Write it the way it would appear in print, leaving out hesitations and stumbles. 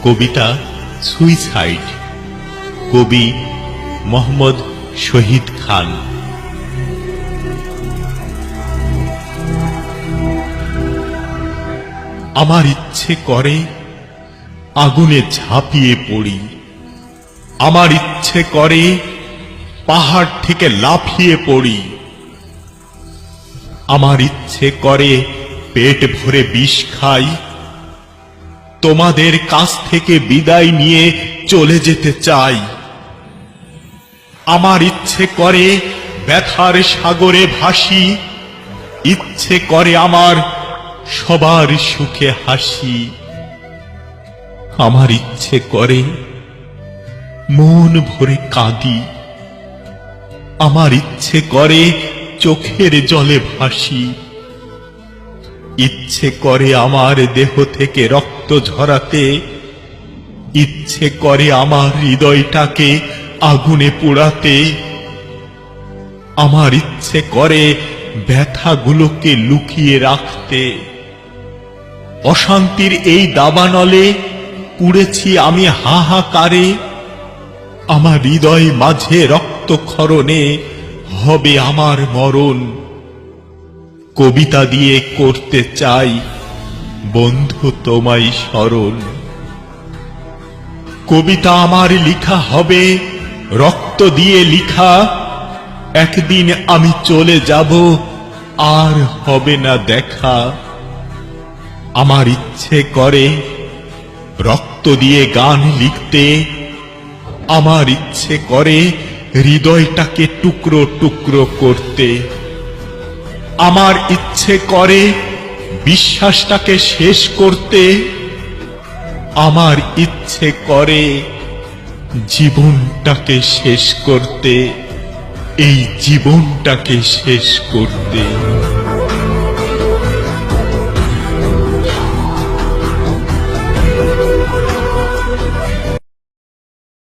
কবিতা suicide, কবি মোহাম্মদ শহীদ খান। আমার ইচ্ছে করে আগুনে ঝাঁপিয়ে পড়ি, আমার ইচ্ছে করে পাহাড় থেকে লাফিয়ে পড়ি, আমার ইচ্ছে করে পেট ভরে বিষ খাই, তোমাদের কাছ থেকে বিদায় নিয়ে চলে যেতে চাই। আমার ইচ্ছে করে ব্যথার সাগরে ভাসি, ইচ্ছে করে আমার সবার সুখে হাসি। আমার ইচ্ছে করে মন ভরে কাঁদি, আমার ইচ্ছে করে চোখের জলে ভাসি। ইচ্ছে করে আমার দেহ থেকে রক্ত ঝরাতে, ইচ্ছে করে আমার হৃদয়টাকে আগুনে পোড়াতে। আমার ইচ্ছে করে ব্যথাগুলোকে লুকিয়ে রাখতে। অশান্তির এই দাবানলে পুড়েছি আমি হাহাকারে, আমার হৃদয় মাঝে রক্তক্ষরণে হবে আমার মরণ। কবিতা দিয়ে করতে চাই বন্ধু তোমায় স্মরণ। কবিতা আমার লিখা হবে রক্ত দিয়ে লিখা, একদিন আমি চলে যাব আর হবে না দেখা। আমার ইচ্ছে করে রক্ত দিয়ে গান লিখতে, আমার ইচ্ছে করে হৃদয়টাকে টুকরো টুকরো করতে। আমার ইচ্ছে করে বিশ্বাসটাকে শেষ করতে, আমার ইচ্ছে করে জীবনটাকে শেষ করতে, এই জীবনটাকে শেষ করতে।